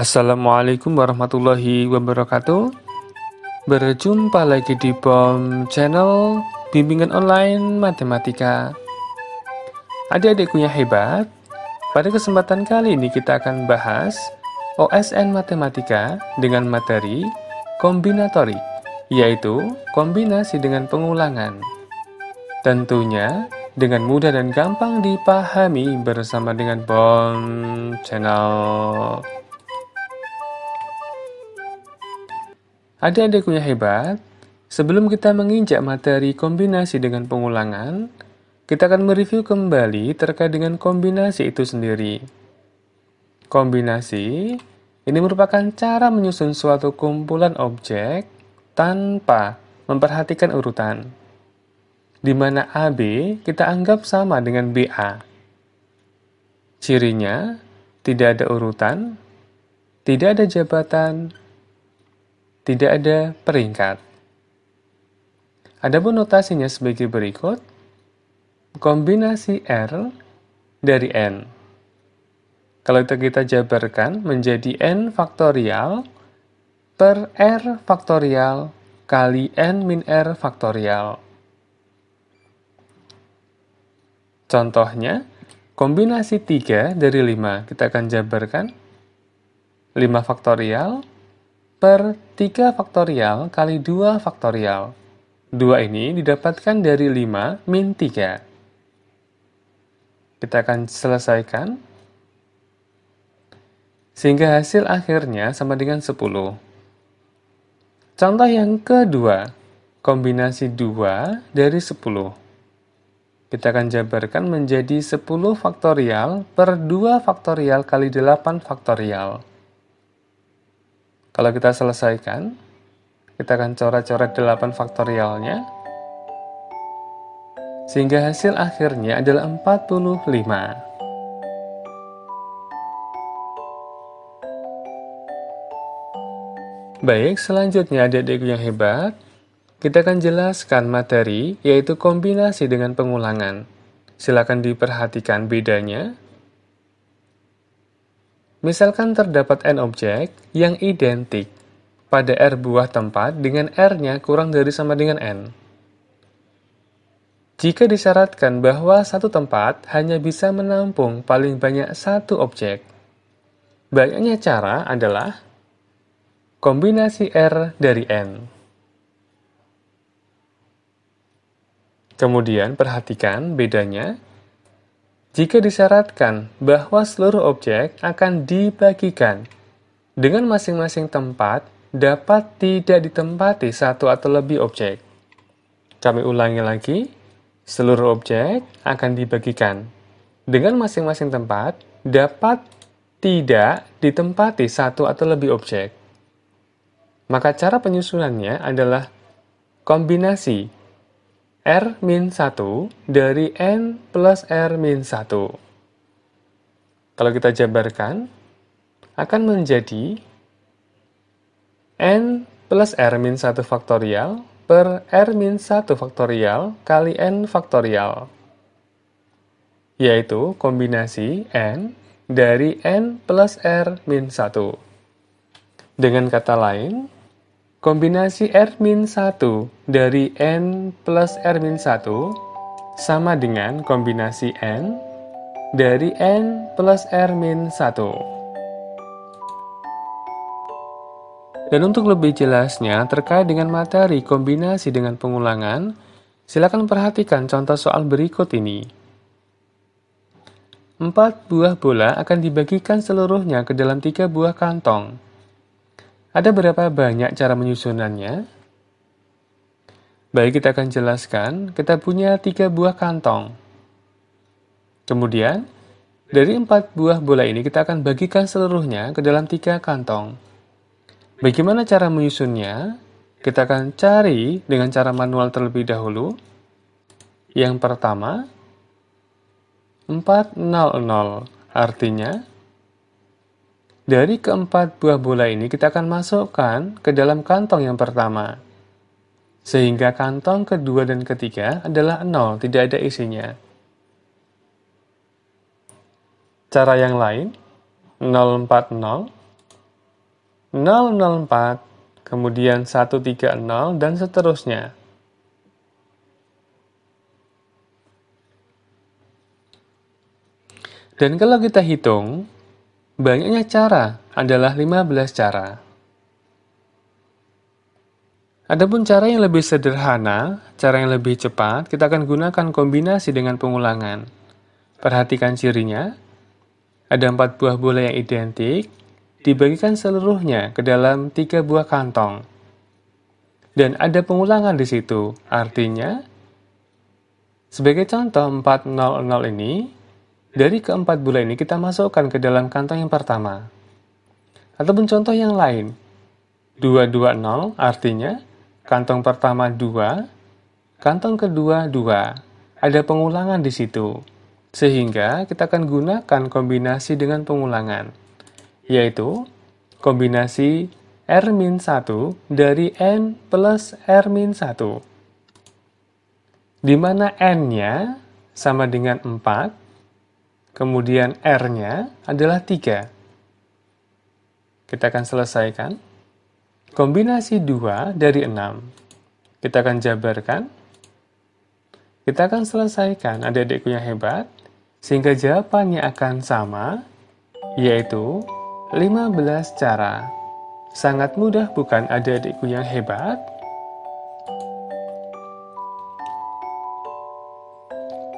Assalamualaikum warahmatullahi wabarakatuh. Berjumpa lagi di POM Channel Bimbingan Online Matematika. Adik-adikku yang hebat, pada kesempatan kali ini kita akan bahas OSN Matematika dengan materi kombinatorik, yaitu kombinasi dengan pengulangan. Tentunya dengan mudah dan gampang dipahami bersama dengan POM Channel. Adik-adikku yang hebat, sebelum kita menginjak materi kombinasi dengan pengulangan, kita akan mereview kembali terkait dengan kombinasi itu sendiri. Kombinasi ini merupakan cara menyusun suatu kumpulan objek tanpa memperhatikan urutan, di mana AB kita anggap sama dengan BA. Cirinya, tidak ada urutan, tidak ada jabatan, tidak ada peringkat. Adapun notasinya sebagai berikut. Kombinasi R dari N. Kalau kita jabarkan menjadi N faktorial per R faktorial kali N min R faktorial. Contohnya, kombinasi 3 dari 5. Kita akan jabarkan 5 faktorial per 3 faktorial kali 2 faktorial. 2 ini didapatkan dari 5 min 3. Kita akan selesaikan, sehingga hasil akhirnya sama dengan 10. Contoh yang kedua, kombinasi 2 dari 10. Kita akan jabarkan menjadi 10 faktorial per 2 faktorial kali 8 faktorial. Kalau kita selesaikan, kita akan coret-coret 8 faktorialnya, sehingga hasil akhirnya adalah 45. Baik, selanjutnya adik-adikku yang hebat, kita akan jelaskan materi, yaitu kombinasi dengan pengulangan. Silakan diperhatikan bedanya. Misalkan terdapat N objek yang identik pada R buah tempat dengan R-nya kurang dari sama dengan N. Jika disyaratkan bahwa satu tempat hanya bisa menampung paling banyak satu objek, banyaknya cara adalah kombinasi R dari N. Kemudian perhatikan bedanya. Jika disyaratkan bahwa seluruh objek akan dibagikan dengan masing-masing tempat dapat tidak ditempati satu atau lebih objek. Kami ulangi lagi, seluruh objek akan dibagikan dengan masing-masing tempat dapat tidak ditempati satu atau lebih objek. Maka cara penyusunannya adalah kombinasi R-1 dari N plus R-1. Kalau kita jabarkan, akan menjadi N plus R-1 faktorial per R-1 faktorial kali N faktorial, yaitu kombinasi N dari N plus R-1. Dengan kata lain, kombinasi R-1 dari N plus R-1 sama dengan kombinasi N dari N plus R-1. Dan untuk lebih jelasnya terkait dengan materi kombinasi dengan pengulangan, silakan perhatikan contoh soal berikut ini. 4 buah bola akan dibagikan seluruhnya ke dalam 3 buah kantong. Ada berapa banyak cara menyusunannya? Baik, kita akan jelaskan. Kita punya 3 buah kantong. Kemudian, dari 4 buah bola ini kita akan bagikan seluruhnya ke dalam 3 kantong. Bagaimana cara menyusunnya? Kita akan cari dengan cara manual terlebih dahulu. Yang pertama, 400, artinya dari keempat buah bola ini kita akan masukkan ke dalam kantong yang pertama. Sehingga kantong kedua dan ketiga adalah 0, tidak ada isinya. Cara yang lain, 040 004, kemudian 130, dan seterusnya. Dan kalau kita hitung, banyaknya cara adalah 15 cara. Adapun cara yang lebih sederhana, cara yang lebih cepat, kita akan gunakan kombinasi dengan pengulangan. Perhatikan cirinya. Ada 4 buah bola yang identik, dibagikan seluruhnya ke dalam 3 buah kantong. Dan ada pengulangan di situ, artinya, sebagai contoh 400 ini, dari keempat bola ini kita masukkan ke dalam kantong yang pertama. Ataupun contoh yang lain, 220 artinya, kantong pertama 2, kantong kedua 2. Ada pengulangan di situ. Sehingga kita akan gunakan kombinasi dengan pengulangan, yaitu kombinasi R-1 dari N plus R-1, di mana N-nya sama dengan 4, kemudian R-nya adalah 3. Kita akan selesaikan. Kombinasi 2 dari 6. Kita akan jabarkan. Kita akan selesaikan, adik-adikku yang hebat, sehingga jawabannya akan sama, yaitu 15 cara. Sangat mudah bukan adik-adikku yang hebat?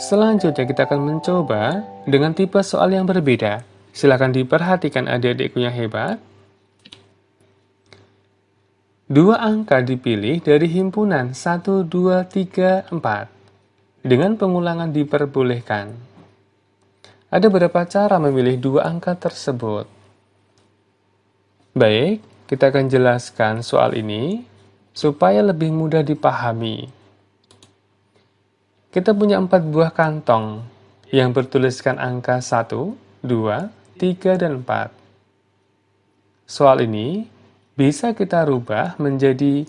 Selanjutnya kita akan mencoba dengan tipe soal yang berbeda. Silakan diperhatikan adik-adikku yang hebat. 2 angka dipilih dari himpunan 1, 2, 3, 4. Dengan pengulangan diperbolehkan. Ada beberapa cara memilih 2 angka tersebut. Baik, kita akan jelaskan soal ini supaya lebih mudah dipahami. Kita punya 4 buah kantong yang bertuliskan angka 1, 2, 3, dan 4. Soal ini bisa kita rubah menjadi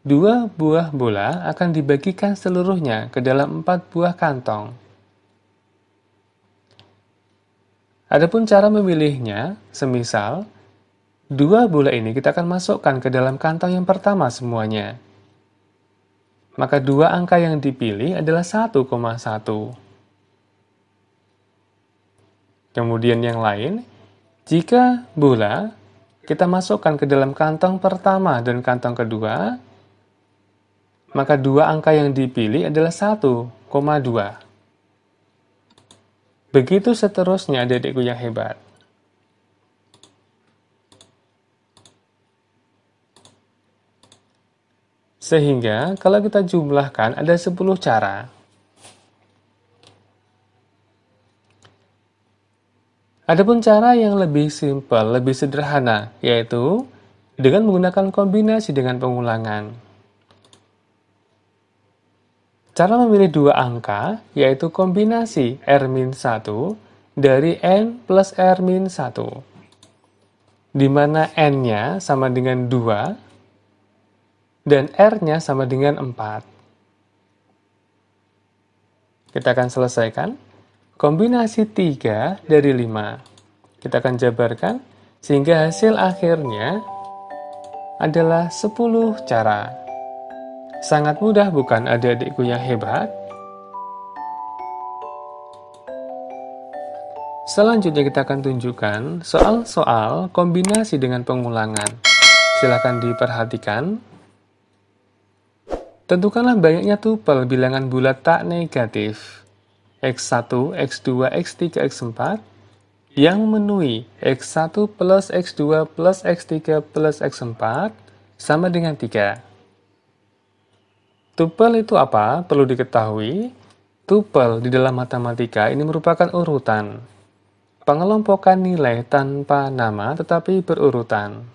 2 buah bola akan dibagikan seluruhnya ke dalam 4 buah kantong. Adapun cara memilihnya, semisal 2 bola ini kita akan masukkan ke dalam kantong yang pertama semuanya. Maka 2 angka yang dipilih adalah 1,1. Kemudian yang lain, jika bola kita masukkan ke dalam kantong pertama dan kantong kedua, maka 2 angka yang dipilih adalah 1,2. Begitu seterusnya adik-adikku yang hebat. Sehingga kalau kita jumlahkan ada 10 cara. Adapun cara yang lebih simpel, lebih sederhana, yaitu dengan menggunakan kombinasi dengan pengulangan. Cara memilih 2 angka, yaitu kombinasi R-1 dari N plus R-1, di mana N-nya sama dengan 2, dan R-nya sama dengan 4. Kita akan selesaikan. Kombinasi 3 dari 5. Kita akan jabarkan, sehingga hasil akhirnya adalah 10 cara. Sangat mudah bukan adik-adikku yang hebat? Selanjutnya kita akan tunjukkan soal-soal kombinasi dengan pengulangan. Silakan diperhatikan. Tentukanlah banyaknya tupel bilangan bulat tak negatif X1, X2, X3, X4 yang memenuhi X1 plus X2 plus X3 plus X4 sama dengan 3. Tupel itu apa? Perlu diketahui, tupel di dalam matematika ini merupakan urutan. Pengelompokan nilai tanpa nama tetapi berurutan.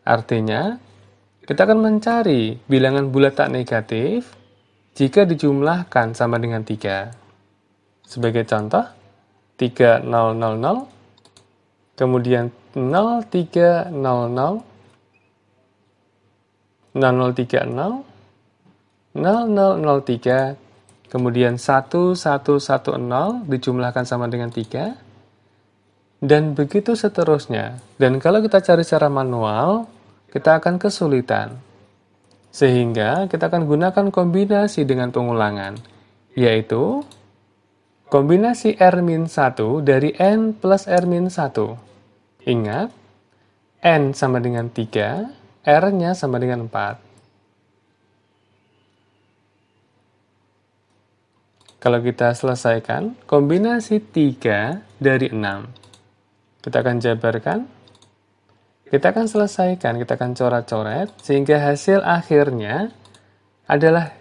Artinya, kita akan mencari bilangan bulat tak negatif jika dijumlahkan sama dengan 3. Sebagai contoh, 3000, kemudian 0300, 0030, 0003, kemudian 1110 dijumlahkan sama dengan 3, dan begitu seterusnya. Dan kalau kita cari secara manual, kita akan kesulitan. Sehingga kita akan gunakan kombinasi dengan pengulangan, yaitu kombinasi R-1 dari N plus R-1. Ingat, N sama dengan 3, R-nya sama dengan 4. Kalau kita selesaikan, kombinasi 3 dari 6. Kita akan jabarkan, kita akan selesaikan, kita akan coret-coret, sehingga hasil akhirnya adalah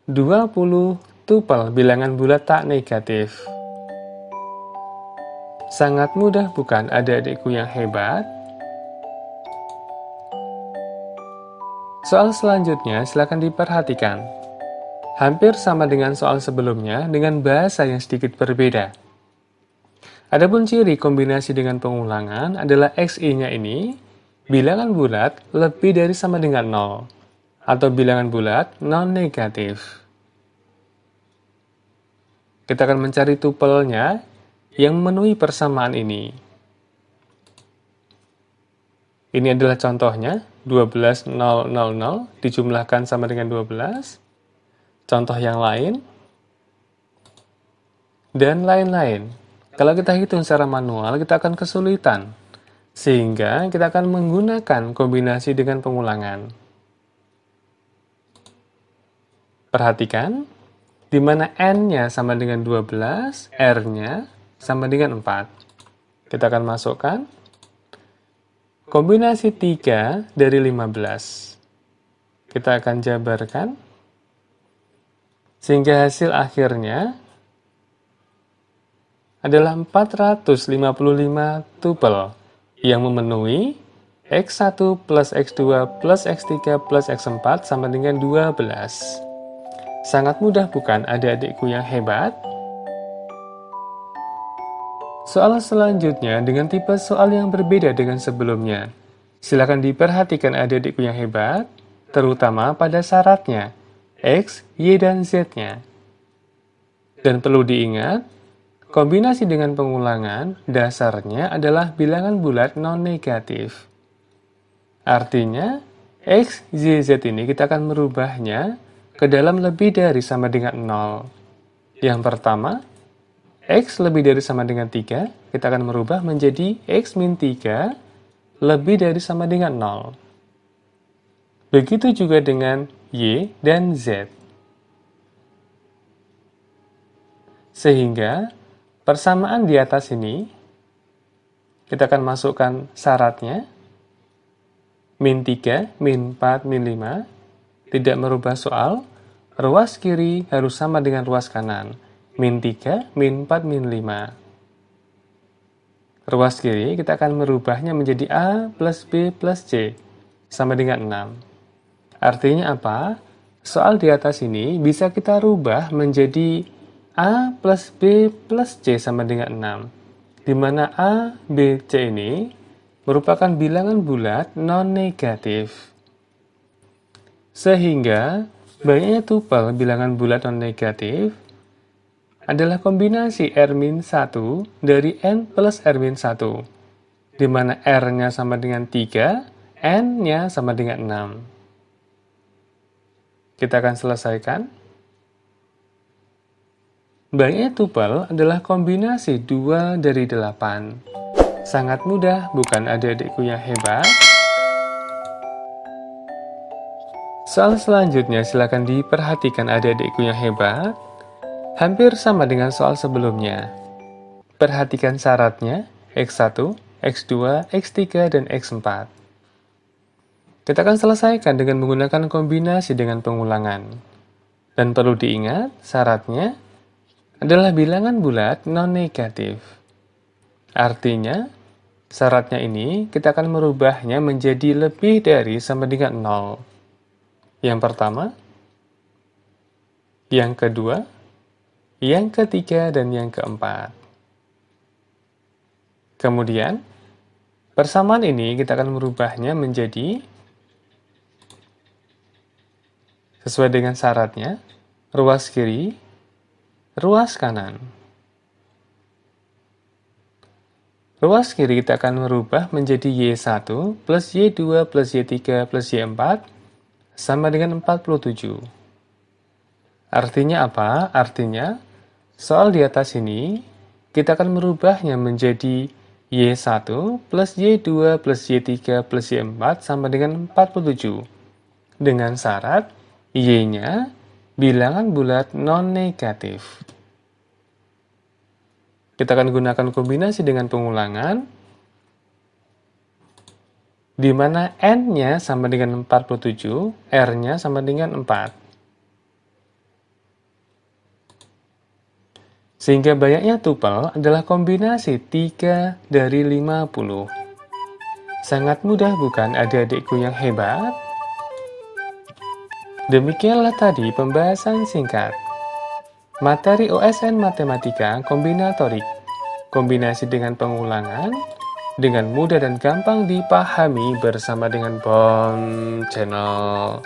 20 tupel bilangan bulat tak negatif. Sangat mudah bukan adik-adikku yang hebat? Soal selanjutnya silakan diperhatikan. Hampir sama dengan soal sebelumnya dengan bahasa yang sedikit berbeda. Adapun ciri kombinasi dengan pengulangan adalah XI-nya ini bilangan bulat lebih dari sama dengan 0 atau bilangan bulat non-negatif. Kita akan mencari tupelnya yang memenuhi persamaan ini. Ini adalah contohnya, 12,000 dijumlahkan sama dengan 12. Contoh yang lain, dan lain-lain. Kalau kita hitung secara manual, kita akan kesulitan. Sehingga kita akan menggunakan kombinasi dengan pengulangan. Perhatikan, di mana N-nya sama dengan 12, R-nya sama dengan 4. Kita akan masukkan kombinasi 3 dari 15. Kita akan jabarkan, sehingga hasil akhirnya adalah 455 tupel yang memenuhi X1 plus X2 plus X3 plus X4 sama dengan 12. Sangat mudah bukan adik-adikku yang hebat? Soal selanjutnya dengan tipe soal yang berbeda dengan sebelumnya. Silakan diperhatikan adik-adikku yang hebat, terutama pada syaratnya. X, Y, dan Z-nya. Dan perlu diingat, kombinasi dengan pengulangan dasarnya adalah bilangan bulat non-negatif. Artinya, X, Y, Z ini kita akan merubahnya ke dalam lebih dari sama dengan 0. Yang pertama, X lebih dari sama dengan 3, kita akan merubah menjadi X min 3 lebih dari sama dengan 0. Begitu juga dengan Y dan Z. Sehingga persamaan di atas ini, kita akan masukkan syaratnya, min 3, min 4, min 5, tidak merubah soal, ruas kiri harus sama dengan ruas kanan, min 3, min 4, min 5. Ruas kiri kita akan merubahnya menjadi A plus B plus C, sama dengan 6. Artinya apa? Soal di atas ini bisa kita rubah menjadi A plus B plus C sama dengan 6. Di mana A, B, C ini merupakan bilangan bulat non-negatif. Sehingga banyaknya tupel bilangan bulat non-negatif adalah kombinasi R-1 dari N plus R-1. Di mana R-nya sama dengan 3, N-nya sama dengan 6. Kita akan selesaikan. Banyaknya tupel adalah kombinasi 2 dari 8. Sangat mudah, bukan adik-adikku yang hebat? Soal selanjutnya silakan diperhatikan adik-adikku yang hebat. Hampir sama dengan soal sebelumnya. Perhatikan syaratnya, X1, X2, X3, dan X4. Kita akan selesaikan dengan menggunakan kombinasi dengan pengulangan. Dan perlu diingat, syaratnya adalah bilangan bulat non-negatif. Artinya, syaratnya ini kita akan merubahnya menjadi lebih dari sama dengan 0. Yang pertama, yang kedua, yang ketiga, dan yang keempat. Kemudian, persamaan ini kita akan merubahnya menjadi sesuai dengan syaratnya, ruas kiri, ruas kanan. Ruas kiri kita akan merubah menjadi Y1 plus Y2 plus Y3 plus Y4 sama dengan 47. Artinya apa? Artinya, soal di atas ini, kita akan merubahnya menjadi Y1 plus Y2 plus Y3 plus Y4 sama dengan 47. Dengan syarat, Y-nya bilangan bulat non-negatif. Kita akan gunakan kombinasi dengan pengulangan, di mana N-nya sama dengan 47, R-nya sama dengan 4. Sehingga banyaknya tupel adalah kombinasi 3 dari 50. Sangat mudah bukan adik-adikku yang hebat? Demikianlah tadi pembahasan singkat. Materi OSN Matematika Kombinatorik. Kombinasi dengan pengulangan, dengan mudah dan gampang dipahami bersama dengan Bon Channel.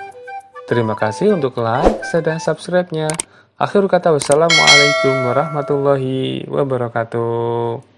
Terima kasih untuk like dan subscribe-nya. Akhir kata, wassalamualaikum warahmatullahi wabarakatuh.